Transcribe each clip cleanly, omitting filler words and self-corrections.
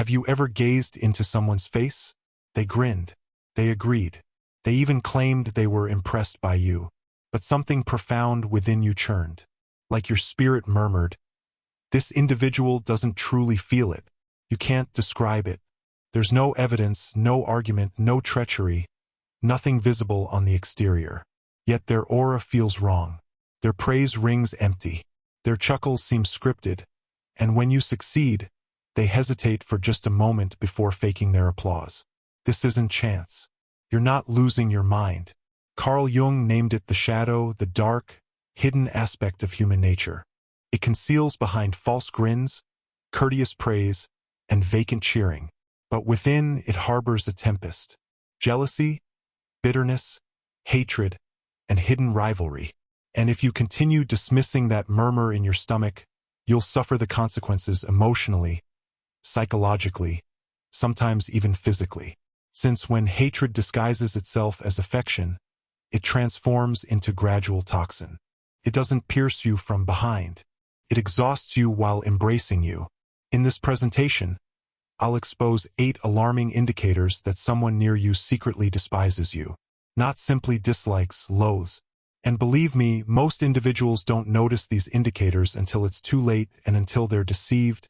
Have you ever gazed into someone's face? They grinned. They agreed. They even claimed they were impressed by you. But something profound within you churned. Like your spirit murmured, "This individual doesn't truly feel it. You can't describe it. There's no evidence, no argument, no treachery, nothing visible on the exterior. Yet their aura feels wrong. Their praise rings empty. Their chuckles seem scripted. And when you succeed, they hesitate for just a moment before faking their applause. This isn't chance. You're not losing your mind." Carl Jung named it the shadow, the dark, hidden aspect of human nature. It conceals behind false grins, courteous praise, and vacant cheering. But within it harbors a tempest. Jealousy, bitterness, hatred, and hidden rivalry. And if you continue dismissing that murmur in your stomach, you'll suffer the consequences emotionally, psychologically, sometimes even physically. Since when hatred disguises itself as affection, it transforms into gradual toxin. It doesn't pierce you from behind. It exhausts you while embracing you. In this presentation, I'll expose 8 alarming indicators that someone near you secretly despises you. Not simply dislikes, loathes. And believe me, most individuals don't notice these indicators until it's too late and until they're deceived,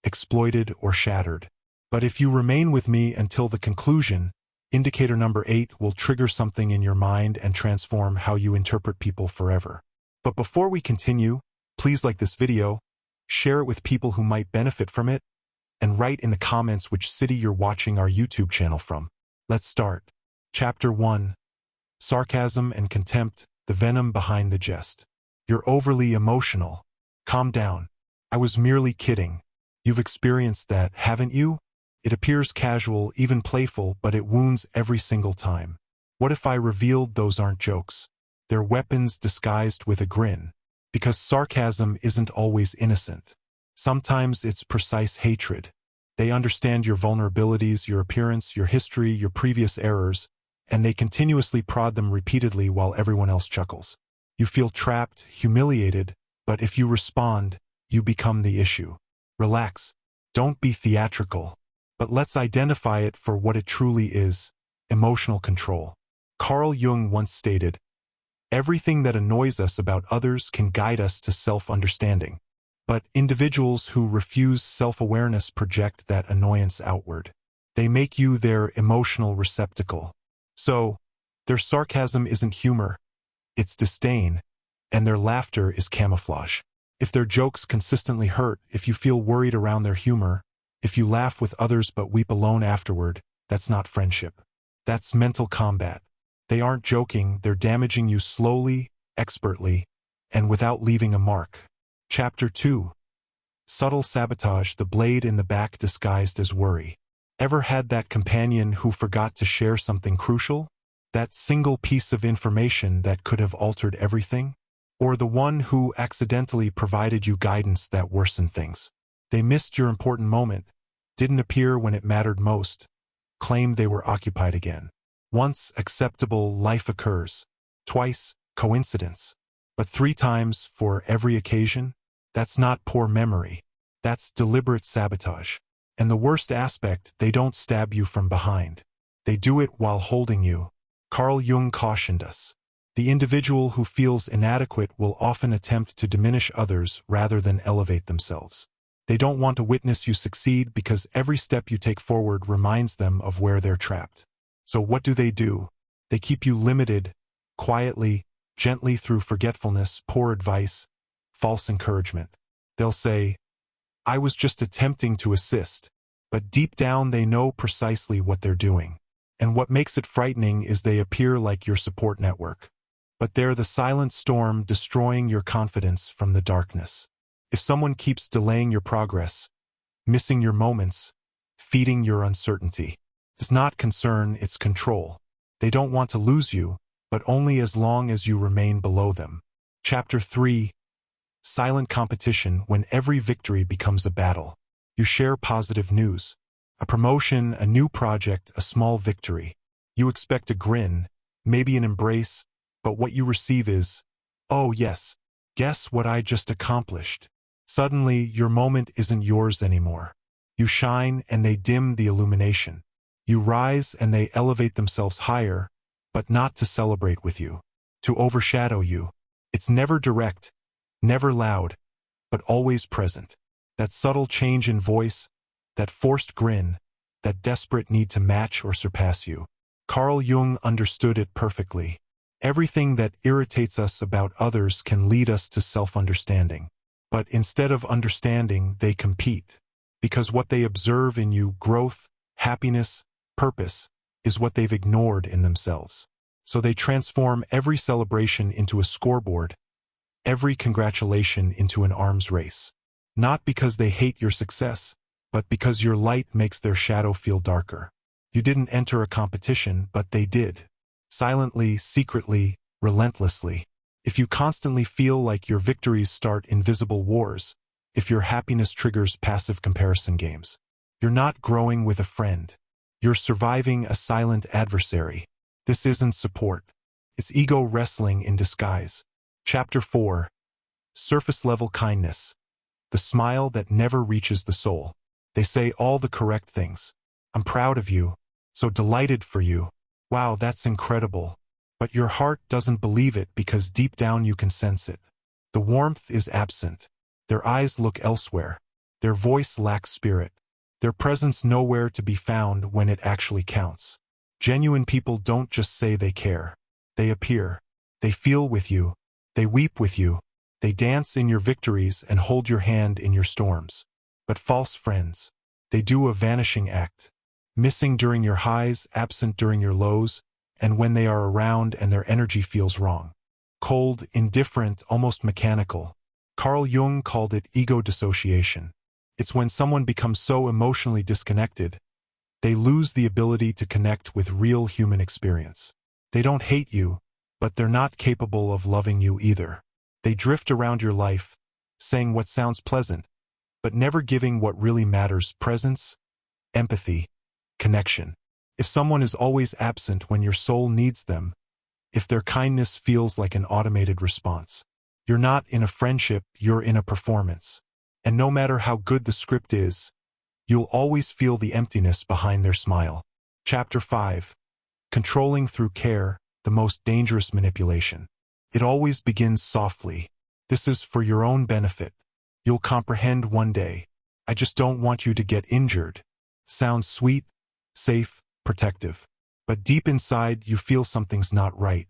exploited, or shattered. But if you remain with me until the conclusion, indicator number 8 will trigger something in your mind and transform how you interpret people forever. But before we continue, please like this video, share it with people who might benefit from it, and write in the comments which city you're watching our YouTube channel from. Let's start. Chapter 1. Sarcasm and Contempt, the Venom Behind the Jest. You're overly emotional. Calm down. I was merely kidding. You've experienced that, haven't you? It appears casual, even playful, but it wounds every single time. What if I revealed those aren't jokes? They're weapons disguised with a grin. Because sarcasm isn't always innocent. Sometimes it's precise hatred. They understand your vulnerabilities, your appearance, your history, your previous errors, and they continuously prod them repeatedly while everyone else chuckles. You feel trapped, humiliated, but if you respond, you become the issue. Relax. Don't be theatrical. But let's identify it for what it truly is: emotional control. Carl Jung once stated, "Everything that annoys us about others can guide us to self-understanding. But individuals who refuse self-awareness project that annoyance outward. They make you their emotional receptacle. So, their sarcasm isn't humor, it's disdain, and their laughter is camouflage. If their jokes consistently hurt, if you feel worried around their humor, if you laugh with others but weep alone afterward, that's not friendship. That's mental combat. They aren't joking, they're damaging you slowly, expertly, and without leaving a mark." Chapter 2. Subtle Sabotage, the blade in the back disguised as worry. Ever had that companion who forgot to share something crucial? That single piece of information that could have altered everything? Or the one who accidentally provided you guidance that worsened things? They missed your important moment, didn't appear when it mattered most, claimed they were occupied again. Once, acceptable, life occurs. Twice, coincidence. But 3 times, for every occasion? That's not poor memory. That's deliberate sabotage. And the worst aspect, they don't stab you from behind. They do it while holding you. Carl Jung cautioned us. The individual who feels inadequate will often attempt to diminish others rather than elevate themselves. They don't want to witness you succeed because every step you take forward reminds them of where they're trapped. So what do? They keep you limited, quietly, gently, through forgetfulness, poor advice, false encouragement. They'll say, "I was just attempting to assist," but deep down they know precisely what they're doing. And what makes it frightening is they appear like your support network. But they're the silent storm destroying your confidence from the darkness. If someone keeps delaying your progress, missing your moments, feeding your uncertainty, it's not concern, it's control. They don't want to lose you, but only as long as you remain below them. Chapter 3. Silent competition, when every victory becomes a battle. You share positive news. A promotion, a new project, a small victory. You expect a grin, maybe an embrace, but what you receive is, "Oh yes, guess what I just accomplished." Suddenly, your moment isn't yours anymore. You shine and they dim the illumination. You rise and they elevate themselves higher, but not to celebrate with you, to overshadow you. It's never direct, never loud, but always present. That subtle change in voice, that forced grin, that desperate need to match or surpass you. Carl Jung understood it perfectly. Everything that irritates us about others can lead us to self-understanding. But instead of understanding, they compete. Because what they observe in you, growth, happiness, purpose, is what they've ignored in themselves. So they transform every celebration into a scoreboard, every congratulation into an arms race. Not because they hate your success, but because your light makes their shadow feel darker. You didn't enter a competition, but they did. Silently, secretly, relentlessly. If you constantly feel like your victories start invisible wars, if your happiness triggers passive comparison games, you're not growing with a friend. You're surviving a silent adversary. This isn't support. It's ego wrestling in disguise. Chapter 4. Surface-level kindness. The smile that never reaches the soul. They say all the correct things. I'm proud of you. So delighted for you. Wow, that's incredible. But your heart doesn't believe it because deep down you can sense it. The warmth is absent. Their eyes look elsewhere. Their voice lacks spirit. Their presence nowhere to be found when it actually counts. Genuine people don't just say they care. They appear. They feel with you. They weep with you. They dance in your victories and hold your hand in your storms. But false friends, they do a vanishing act. Missing during your highs, absent during your lows, and when they are around and their energy feels wrong. Cold, indifferent, almost mechanical. Carl Jung called it ego dissociation. It's when someone becomes so emotionally disconnected, they lose the ability to connect with real human experience. They don't hate you, but they're not capable of loving you either. They drift around your life, saying what sounds pleasant, but never giving what really matters: presence, empathy, connection. If someone is always absent when your soul needs them, if their kindness feels like an automated response, you're not in a friendship, you're in a performance. And no matter how good the script is, you'll always feel the emptiness behind their smile. Chapter 5. Controlling through care, the most dangerous manipulation. It always begins softly. This is for your own benefit. You'll comprehend one day. I just don't want you to get injured. Sounds sweet, safe, protective. But deep inside, you feel something's not right.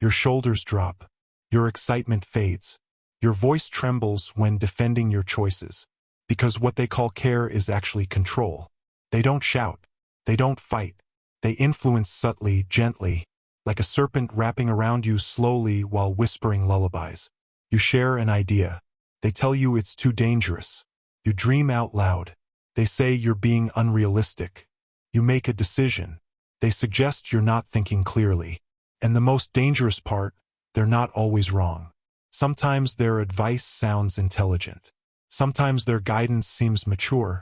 Your shoulders drop. Your excitement fades. Your voice trembles when defending your choices. Because what they call care is actually control. They don't shout. They don't fight. They influence subtly, gently, like a serpent wrapping around you slowly while whispering lullabies. You share an idea. They tell you it's too dangerous. You dream out loud. They say you're being unrealistic. You make a decision. They suggest you're not thinking clearly. And the most dangerous part, they're not always wrong. Sometimes their advice sounds intelligent. Sometimes their guidance seems mature,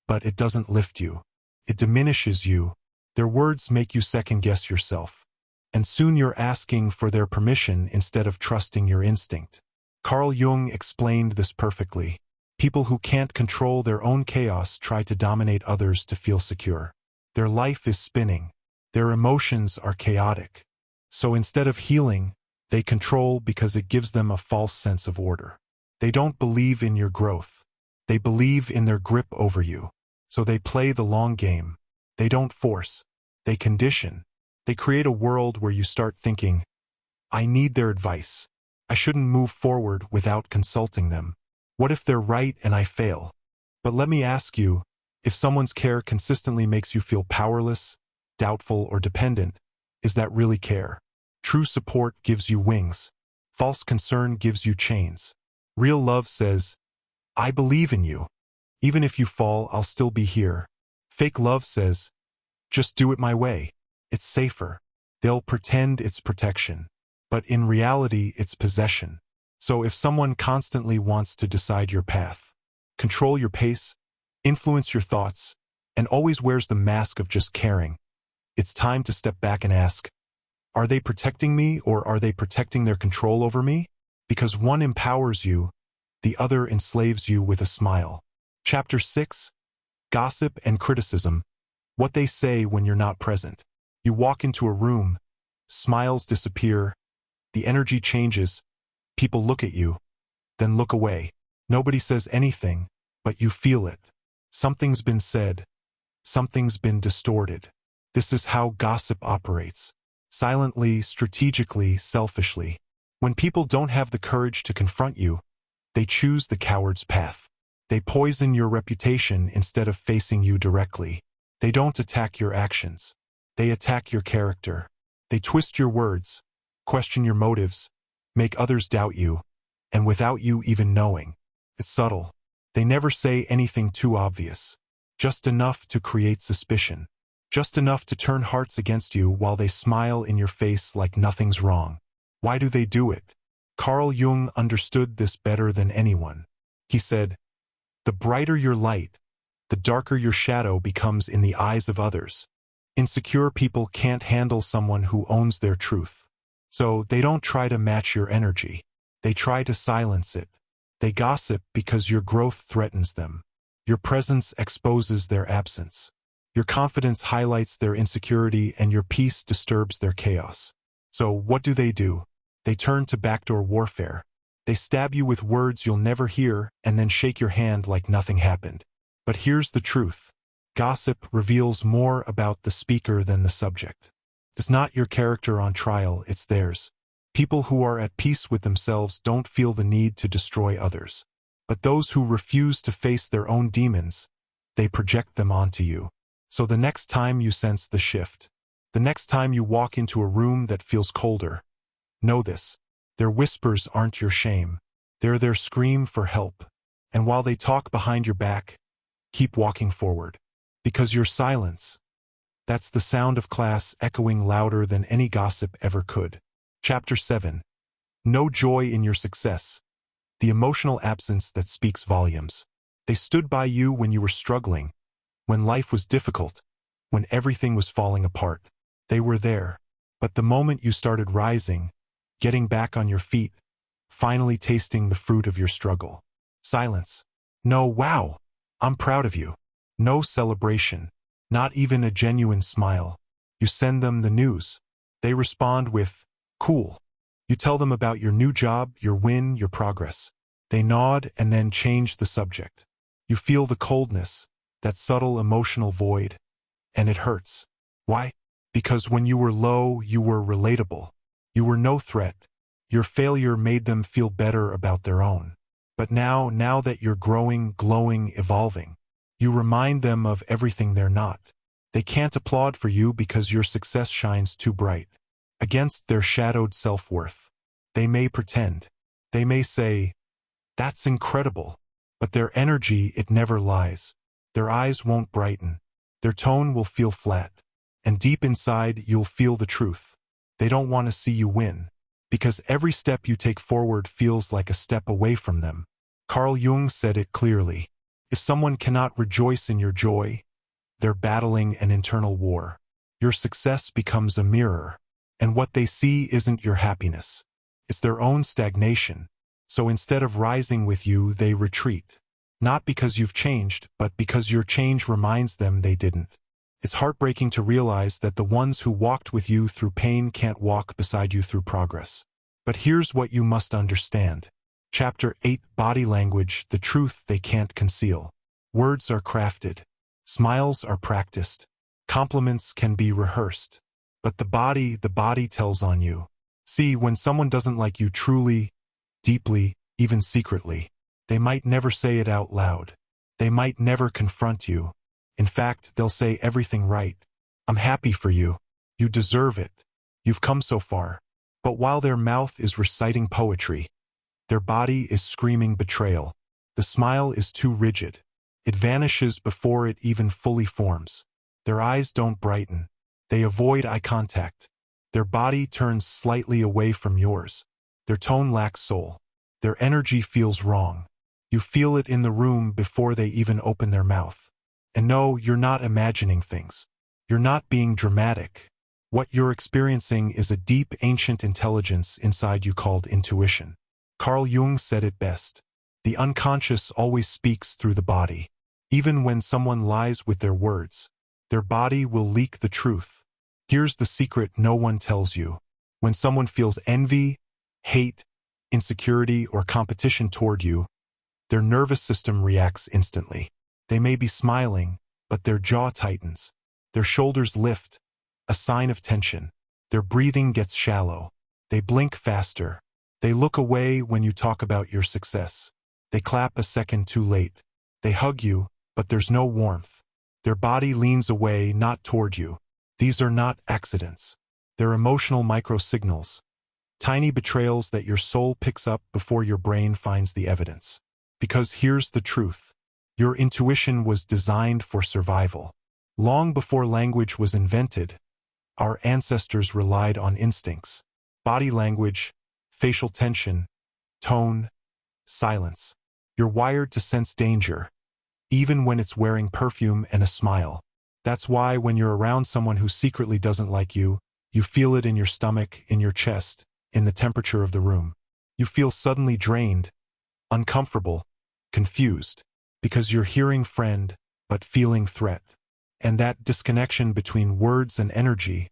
but it doesn't lift you. It diminishes you. Their words make you second-guess yourself. And soon you're asking for their permission instead of trusting your instinct. Carl Jung explained this perfectly. People who can't control their own chaos try to dominate others to feel secure. Their life is spinning. Their emotions are chaotic. So instead of healing, they control because it gives them a false sense of order. They don't believe in your growth. They believe in their grip over you. So they play the long game. They don't force. They condition. They create a world where you start thinking, I need their advice. I shouldn't move forward without consulting them. What if they're right and I fail? But let me ask you, if someone's care consistently makes you feel powerless, doubtful, or dependent, is that really care? True support gives you wings. False concern gives you chains. Real love says, I believe in you. Even if you fall, I'll still be here. Fake love says, just do it my way. It's safer. They'll pretend it's protection. But in reality, it's possession. So if someone constantly wants to decide your path, control your pace, influence your thoughts, and always wears the mask of just caring, it's time to step back and ask, are they protecting me or are they protecting their control over me? Because one empowers you, the other enslaves you with a smile. Chapter 6. Gossip and criticism. What they say when you're not present. You walk into a room, smiles disappear, the energy changes, people look at you, then look away. Nobody says anything, but you feel it. Something's been said. Something's been distorted. This is how gossip operates. Silently, strategically, selfishly. When people don't have the courage to confront you, they choose the coward's path. They poison your reputation instead of facing you directly. They don't attack your actions. They attack your character. They twist your words, question your motives, make others doubt you, and without you even knowing. It's subtle. They never say anything too obvious. Just enough to create suspicion. Just enough to turn hearts against you while they smile in your face like nothing's wrong. Why do they do it? Carl Jung understood this better than anyone. He said, "The brighter your light, the darker your shadow becomes in the eyes of others." Insecure people can't handle someone who owns their truth. So they don't try to match your energy. They try to silence it. They gossip because your growth threatens them. Your presence exposes their absence. Your confidence highlights their insecurity and your peace disturbs their chaos. So what do? They turn to backdoor warfare. They stab you with words you'll never hear and then shake your hand like nothing happened. But here's the truth. Gossip reveals more about the speaker than the subject. It's not your character on trial, it's theirs. People who are at peace with themselves don't feel the need to destroy others. But those who refuse to face their own demons, they project them onto you. So the next time you sense the shift, the next time you walk into a room that feels colder, know this. Their whispers aren't your shame. They're their scream for help. And while they talk behind your back, keep walking forward. Because your silence, that's the sound of class echoing louder than any gossip ever could. Chapter 7. No joy in your success. The emotional absence that speaks volumes. They stood by you when you were struggling, when life was difficult, when everything was falling apart. They were there. But the moment you started rising, getting back on your feet, finally tasting the fruit of your struggle. Silence. No, wow, I'm proud of you. No celebration. Not even a genuine smile. You send them the news. They respond with, cool. You tell them about your new job, your win, your progress. They nod and then change the subject. You feel the coldness, that subtle emotional void, and it hurts. Why? Because when you were low, you were relatable. You were no threat. Your failure made them feel better about their own. But now that you're growing, glowing, evolving, you remind them of everything they're not. They can't applaud for you because your success shines too bright. Against their shadowed self-worth. They may pretend. They may say, "That's incredible." But their energy, it never lies. Their eyes won't brighten. Their tone will feel flat. And deep inside, you'll feel the truth. They don't want to see you win. Because every step you take forward feels like a step away from them. Carl Jung said it clearly. If someone cannot rejoice in your joy, they're battling an internal war. Your success becomes a mirror. And what they see isn't your happiness. It's their own stagnation. So instead of rising with you, they retreat. Not because you've changed, but because your change reminds them they didn't. It's heartbreaking to realize that the ones who walked with you through pain can't walk beside you through progress. But here's what you must understand. Chapter 8. Body language, the truth they can't conceal. Words are crafted. Smiles are practiced. Compliments can be rehearsed. But the body tells on you. See, when someone doesn't like you truly, deeply, even secretly, they might never say it out loud. They might never confront you. In fact, they'll say everything right. I'm happy for you. You deserve it. You've come so far. But while their mouth is reciting poetry, their body is screaming betrayal. The smile is too rigid. It vanishes before it even fully forms. Their eyes don't brighten. They avoid eye contact. Their body turns slightly away from yours. Their tone lacks soul. Their energy feels wrong. You feel it in the room before they even open their mouth. And no, you're not imagining things. You're not being dramatic. What you're experiencing is a deep, ancient intelligence inside you called intuition. Carl Jung said it best. The unconscious always speaks through the body. Even when someone lies with their words, their body will leak the truth. Here's the secret no one tells you. When someone feels envy, hate, insecurity, or competition toward you, their nervous system reacts instantly. They may be smiling, but their jaw tightens. Their shoulders lift, a sign of tension. Their breathing gets shallow. They blink faster. They look away when you talk about your success. They clap a second too late. They hug you, but there's no warmth. Their body leans away, not toward you. These are not accidents. They're emotional microsignals, tiny betrayals that your soul picks up before your brain finds the evidence. Because here's the truth. Your intuition was designed for survival. Long before language was invented, our ancestors relied on instincts. Body language, facial tension, tone, silence. You're wired to sense danger, even when it's wearing perfume and a smile. That's why when you're around someone who secretly doesn't like you, you feel it in your stomach, in your chest, in the temperature of the room. You feel suddenly drained, uncomfortable, confused, because you're hearing friend, but feeling threat. And that disconnection between words and energy,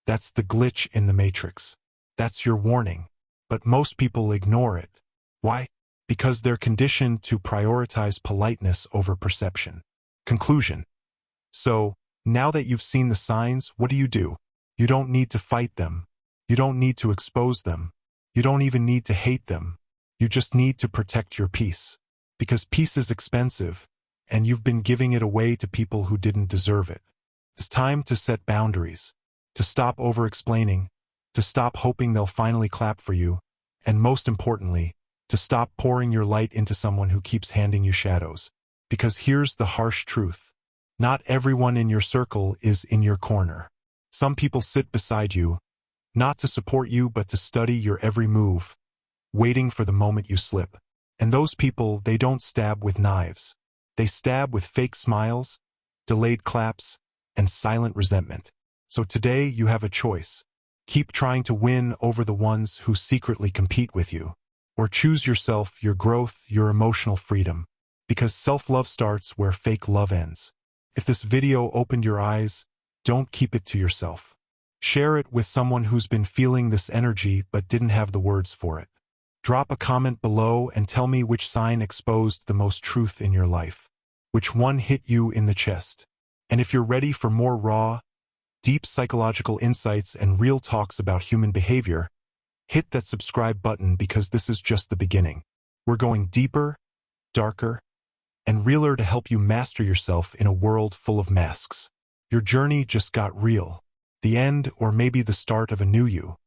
that's the glitch in the matrix. That's your warning. But most people ignore it. Why? Because they're conditioned to prioritize politeness over perception. Conclusion. So, now that you've seen the signs, what do? You don't need to fight them. You don't need to expose them. You don't even need to hate them. You just need to protect your peace. Because peace is expensive, and you've been giving it away to people who didn't deserve it. It's time to set boundaries, to stop over-explaining, to stop hoping they'll finally clap for you, and most importantly, to stop pouring your light into someone who keeps handing you shadows. Because here's the harsh truth. Not everyone in your circle is in your corner. Some people sit beside you, not to support you but to study your every move, waiting for the moment you slip. And those people, they don't stab with knives. They stab with fake smiles, delayed claps, and silent resentment. So today you have a choice. Keep trying to win over the ones who secretly compete with you. Or choose yourself, your growth, your emotional freedom. Because self-love starts where fake love ends. If this video opened your eyes, don't keep it to yourself. Share it with someone who's been feeling this energy but didn't have the words for it. Drop a comment below and tell me which sign exposed the most truth in your life. Which one hit you in the chest. And if you're ready for more raw, deep psychological insights and real talks about human behavior, hit that subscribe button because this is just the beginning. We're going deeper, darker, and realer to help you master yourself in a world full of masks. Your journey just got real. The end, or maybe the start of a new you.